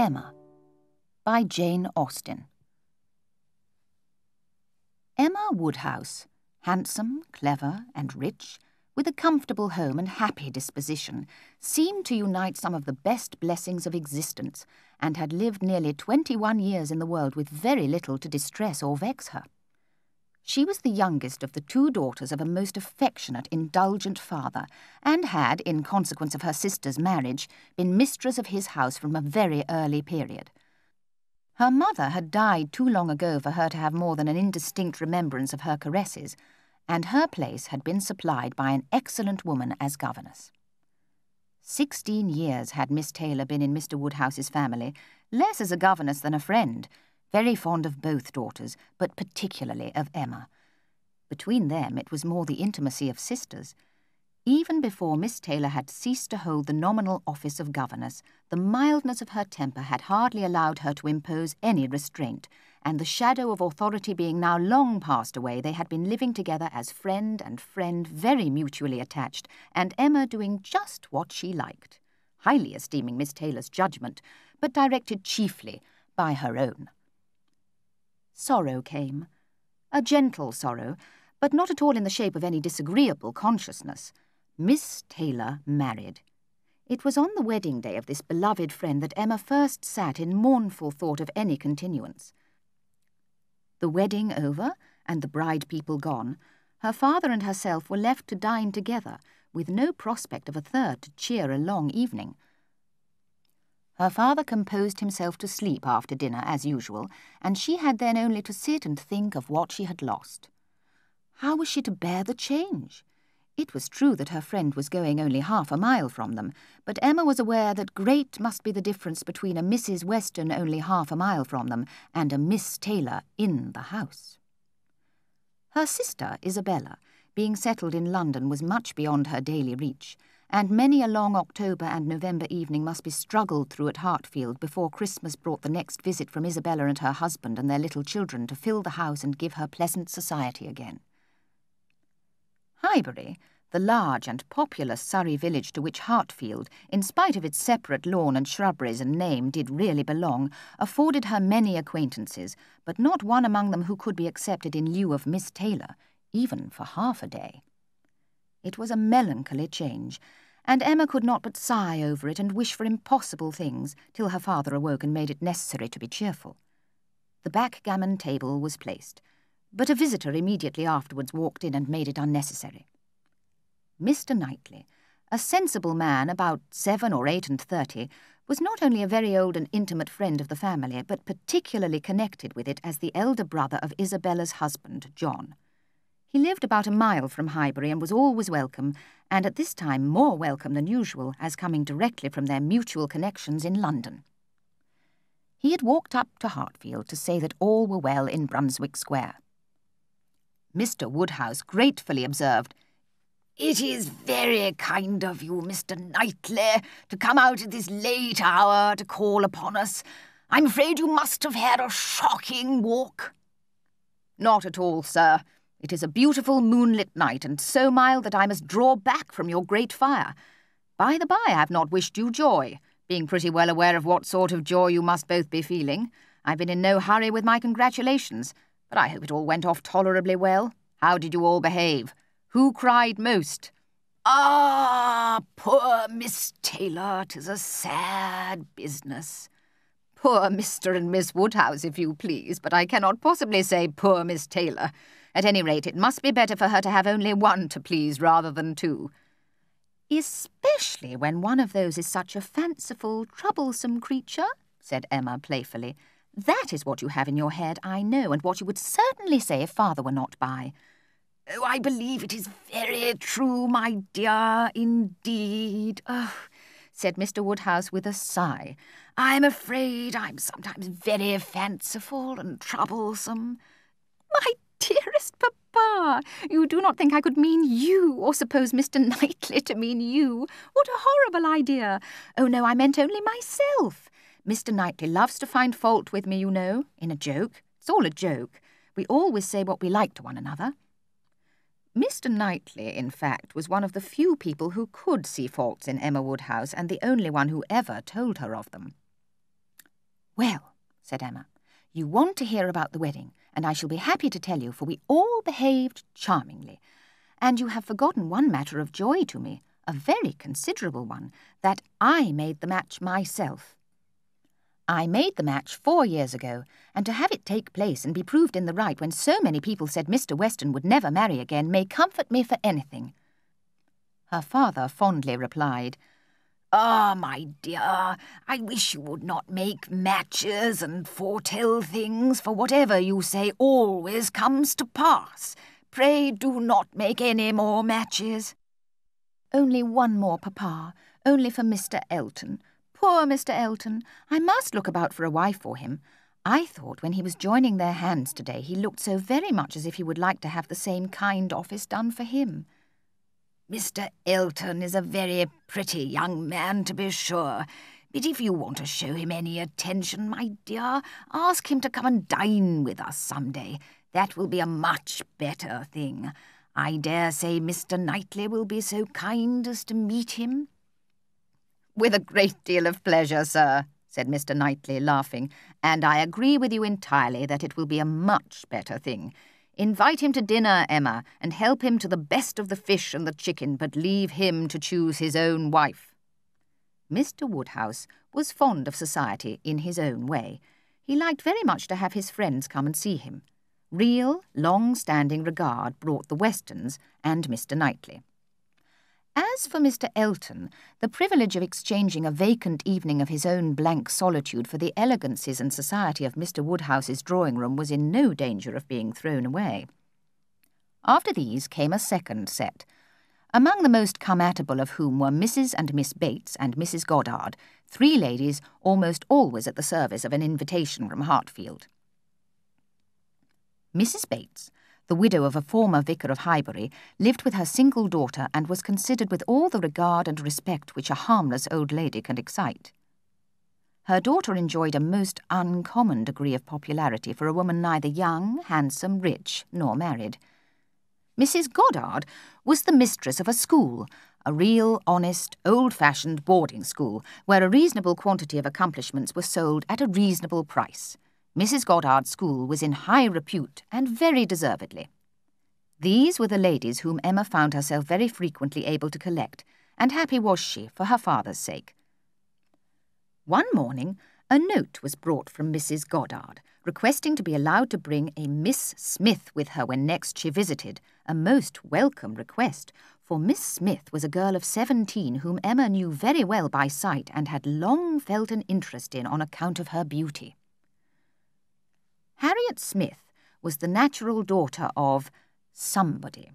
Emma by Jane Austen. Emma Woodhouse, handsome, clever and rich, with a comfortable home and happy disposition, seemed to unite some of the best blessings of existence, and had lived nearly 21 years in the world with very little to distress or vex her. She was the youngest of the 2 daughters of a most affectionate, indulgent father, and had, in consequence of her sister's marriage, been mistress of his house from a very early period. Her mother had died too long ago for her to have more than an indistinct remembrance of her caresses, and her place had been supplied by an excellent woman as governess. 16 years had Miss Taylor been in Mr. Woodhouse's family, less as a governess than a friend, very fond of both daughters, but particularly of Emma. Between them it was more the intimacy of sisters. Even before Miss Taylor had ceased to hold the nominal office of governess, the mildness of her temper had hardly allowed her to impose any restraint, and the shadow of authority being now long passed away, they had been living together as friend and friend, very mutually attached, and Emma doing just what she liked, highly esteeming Miss Taylor's judgment, but directed chiefly by her own. Sorrow came, a gentle sorrow, but not at all in the shape of any disagreeable consciousness. Miss Taylor married. It was on the wedding day of this beloved friend that Emma first sat in mournful thought of any continuance. The wedding over, and the bride people gone, her father and herself were left to dine together, with no prospect of a third to cheer a long evening. Her father composed himself to sleep after dinner, as usual, and she had then only to sit and think of what she had lost. How was she to bear the change? It was true that her friend was going only half a mile from them, but Emma was aware that great must be the difference between a Mrs. Weston only half a mile from them and a Miss Taylor in the house. Her sister, Isabella, being settled in London, was much beyond her daily reach, and many a long October and November evening must be struggled through at Hartfield before Christmas brought the next visit from Isabella and her husband and their little children to fill the house and give her pleasant society again. Highbury, the large and populous Surrey village to which Hartfield, in spite of its separate lawn and shrubberies and name, did really belong, afforded her many acquaintances, but not one among them who could be accepted in lieu of Miss Taylor, even for half a day. It was a melancholy change, and Emma could not but sigh over it and wish for impossible things, till her father awoke and made it necessary to be cheerful. The backgammon table was placed, but a visitor immediately afterwards walked in and made it unnecessary. Mr. Knightley, a sensible man about 7 or 38, was not only a very old and intimate friend of the family, but particularly connected with it as the elder brother of Isabella's husband, John. He lived about a mile from Highbury and was always welcome, and at this time more welcome than usual, as coming directly from their mutual connections in London. He had walked up to Hartfield to say that all were well in Brunswick Square. Mr. Woodhouse gratefully observed, "It is very kind of you, Mr. Knightley, to come out at this late hour to call upon us. I'm afraid you must have had a shocking walk." "Not at all, sir. It is a beautiful moonlit night, and so mild that I must draw back from your great fire. By the by, I have not wished you joy, being pretty well aware of what sort of joy you must both be feeling. I've been in no hurry with my congratulations, but I hope it all went off tolerably well. How did you all behave? Who cried most?" "Ah, poor Miss Taylor, 'tis a sad business." "Poor Mr. and Miss Woodhouse, if you please, but I cannot possibly say poor Miss Taylor. At any rate, it must be better for her to have only one to please rather than 2. "Especially when one of those is such a fanciful, troublesome creature," said Emma playfully. "That is what you have in your head, I know, and what you would certainly say if father were not by." "Oh, I believe it is very true, my dear, indeed. Oh," said Mr. Woodhouse with a sigh. "I'm afraid I'm sometimes very fanciful and troublesome." "My dearest papa, you do not think I could mean you, or suppose Mr. Knightley to mean you? What a horrible idea! Oh, no, I meant only myself. Mr. Knightley loves to find fault with me, you know, in a joke. It's all a joke. We always say what we like to one another." Mr. Knightley, in fact, was one of the few people who could see faults in Emma Woodhouse, and the only one who ever told her of them. "Well," said Emma, "you want to hear about the wedding, and I shall be happy to tell you, for we all behaved charmingly. And you have forgotten one matter of joy to me, a very considerable one, that I made the match myself. I made the match 4 years ago, and to have it take place and be proved in the right when so many people said Mr. Weston would never marry again may comfort me for anything." Her father fondly replied, "Ah, my dear, I wish you would not make matches and foretell things, for whatever you say always comes to pass. Pray do not make any more matches." "Only one more, Papa, only for Mr. Elton. Poor Mr. Elton! I must look about for a wife for him. I thought when he was joining their hands today he looked so very much as if he would like to have the same kind office done for him." "Mr. Elton is a very pretty young man, to be sure, but if you want to show him any attention, my dear, ask him to come and dine with us some day. That will be a much better thing. I dare say Mr. Knightley will be so kind as to meet him." "With a great deal of pleasure, sir," said Mr. Knightley, laughing, "and I agree with you entirely that it will be a much better thing. Invite him to dinner, Emma, and help him to the best of the fish and the chicken, but leave him to choose his own wife." Mr. Woodhouse was fond of society in his own way. He liked very much to have his friends come and see him. Real, long-standing regard brought the Westons and Mr. Knightley. As for Mr. Elton, the privilege of exchanging a vacant evening of his own blank solitude for the elegancies and society of Mr. Woodhouse's drawing-room was in no danger of being thrown away. After these came a second set, among the most come-at-able of whom were Mrs. and Miss Bates and Mrs. Goddard, 3 ladies almost always at the service of an invitation from Hartfield. Mrs. Bates, the widow of a former vicar of Highbury, lived with her single daughter and was considered with all the regard and respect which a harmless old lady can excite. Her daughter enjoyed a most uncommon degree of popularity for a woman neither young, handsome, rich, nor married. Mrs. Goddard was the mistress of a school, a real, honest, old-fashioned boarding school, where a reasonable quantity of accomplishments were sold at a reasonable price. Mrs. Goddard's school was in high repute, and very deservedly. These were the ladies whom Emma found herself very frequently able to collect, and happy was she for her father's sake. One morning a note was brought from Mrs. Goddard, requesting to be allowed to bring a Miss Smith with her when next she visited, a most welcome request, for Miss Smith was a girl of 17 whom Emma knew very well by sight and had long felt an interest in on account of her beauty. Harriet Smith was the natural daughter of somebody.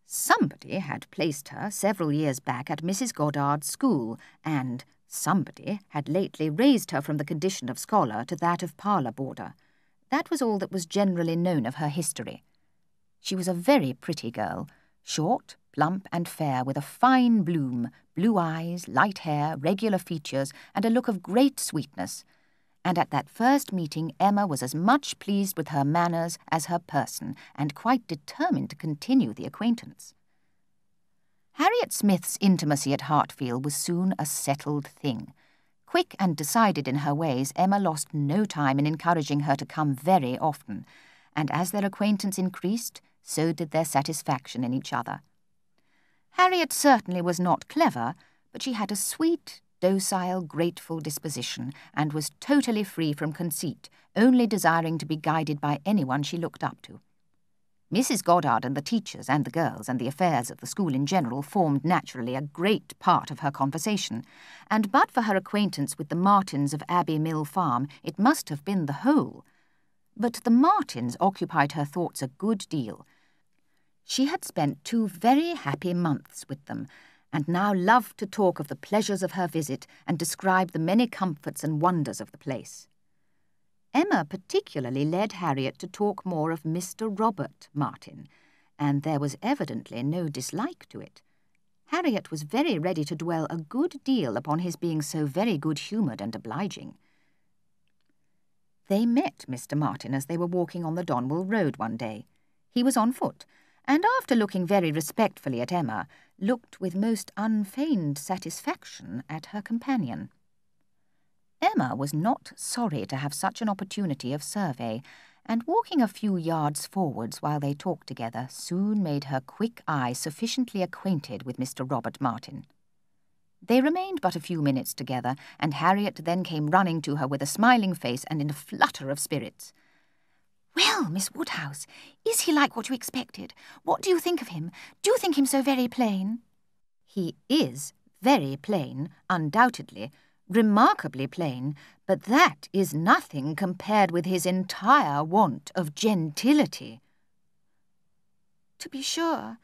Somebody had placed her several years back at Mrs. Goddard's school, and somebody had lately raised her from the condition of scholar to that of parlour boarder. That was all that was generally known of her history. She was a very pretty girl, short, plump and fair, with a fine bloom, blue eyes, light hair, regular features, and a look of great sweetness. And at that first meeting Emma was as much pleased with her manners as her person, and quite determined to continue the acquaintance. Harriet Smith's intimacy at Hartfield was soon a settled thing. Quick and decided in her ways, Emma lost no time in encouraging her to come very often, and as their acquaintance increased, so did their satisfaction in each other. Harriet certainly was not clever, but she had a sweet, docile, grateful disposition, and was totally free from conceit, only desiring to be guided by anyone she looked up to. Mrs. Goddard and the teachers and the girls and the affairs of the school in general formed naturally a great part of her conversation, and but for her acquaintance with the Martins of Abbey Mill Farm, it must have been the whole. But the Martins occupied her thoughts a good deal. She had spent 2 very happy months with them, and now loved to talk of the pleasures of her visit and describe the many comforts and wonders of the place. Emma particularly led Harriet to talk more of Mr. Robert Martin, and there was evidently no dislike to it. Harriet was very ready to dwell a good deal upon his being so very good-humoured and obliging. They met Mr. Martin as they were walking on the Donwell Road one day. He was on foot, and after looking very respectfully at Emma, looked with most unfeigned satisfaction at her companion. Emma was not sorry to have such an opportunity of survey, and walking a few yards forwards while they talked together soon made her quick eye sufficiently acquainted with Mr. Robert Martin. They remained but a few minutes together, and Harriet then came running to her with a smiling face and in a flutter of spirits. "Well, Miss Woodhouse, is he like what you expected? What do you think of him? Do you think him so very plain?" "He is very plain, undoubtedly, remarkably plain, but that is nothing compared with his entire want of gentility." "To be sure,"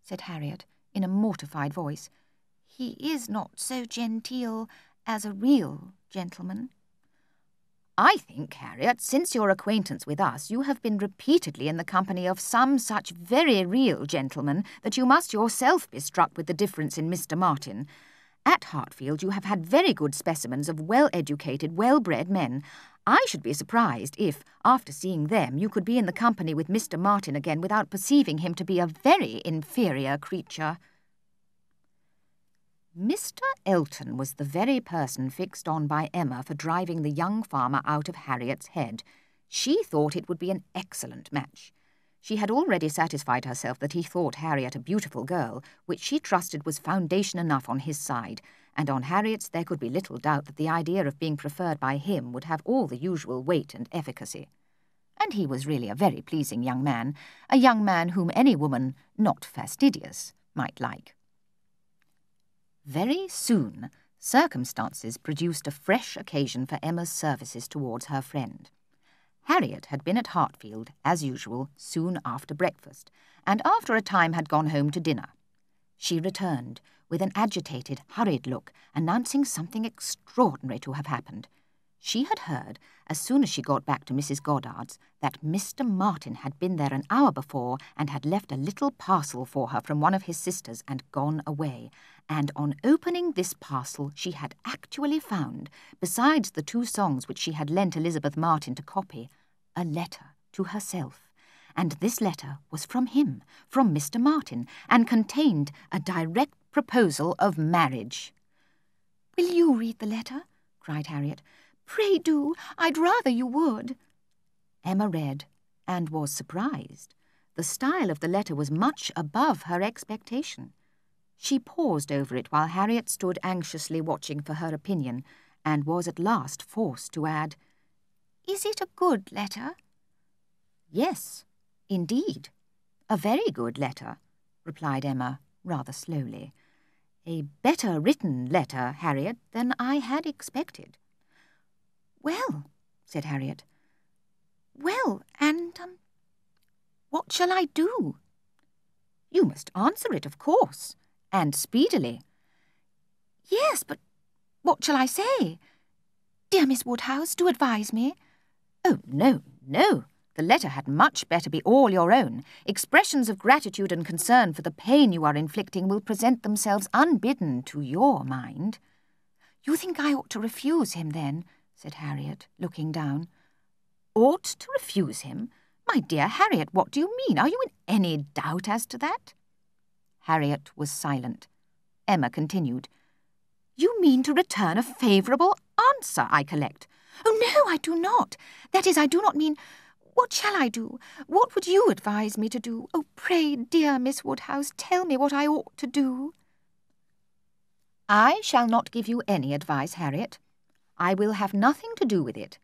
said Harriet, in a mortified voice, "he is not so genteel as a real gentleman." "I think, Harriet, since your acquaintance with us, you have been repeatedly in the company of some such very real gentleman that you must yourself be struck with the difference in Mr. Martin. At Hartfield you have had very good specimens of well-educated, well-bred men. I should be surprised if, after seeing them, you could be in the company with Mr. Martin again without perceiving him to be a very inferior creature." Mr. Elton was the very person fixed on by Emma for driving the young farmer out of Harriet's head. She thought it would be an excellent match. She had already satisfied herself that he thought Harriet a beautiful girl, which she trusted was foundation enough on his side, and on Harriet's there could be little doubt that the idea of being preferred by him would have all the usual weight and efficacy. And he was really a very pleasing young man whom any woman, not fastidious, might like. Very soon, circumstances produced a fresh occasion for Emma's services towards her friend. Harriet had been at Hartfield, as usual, soon after breakfast, and after a time had gone home to dinner. She returned, with an agitated, hurried look, announcing something extraordinary to have happened. She had heard, as soon as she got back to Mrs. Goddard's, that Mr. Martin had been there an hour before and had left a little parcel for her from one of his sisters and gone away, and on opening this parcel she had actually found, besides the 2 songs which she had lent Elizabeth Martin to copy, a letter to herself. And this letter was from him, from Mr. Martin, and contained a direct proposal of marriage. "Will you read the letter?" cried Harriet. "Pray do. I'd rather you would." Emma read, and was surprised. The style of the letter was much above her expectation. She paused over it while Harriet stood anxiously watching for her opinion, and was at last forced to add, "Is it a good letter?" "Yes, indeed, a very good letter," replied Emma, rather slowly. "A better written letter, Harriet, than I had expected." "Well," said Harriet. "Well, and, what shall I do?" "You must answer it, of course, and speedily." "Yes, but what shall I say? Dear Miss Woodhouse, do advise me." "Oh, no, no. The letter had much better be all your own. Expressions of gratitude and concern for the pain you are inflicting will present themselves unbidden to your mind." "You think I ought to refuse him, then?" said Harriet, looking down. "Ought to refuse him? My dear Harriet, what do you mean? Are you in any doubt as to that?" Harriet was silent. Emma continued. "You mean to return a favourable answer, I collect." "Oh, no, I do not. That is, I do not mean... What shall I do? What would you advise me to do? Oh, pray, dear Miss Woodhouse, tell me what I ought to do." "I shall not give you any advice, Harriet. I will have nothing to do with it.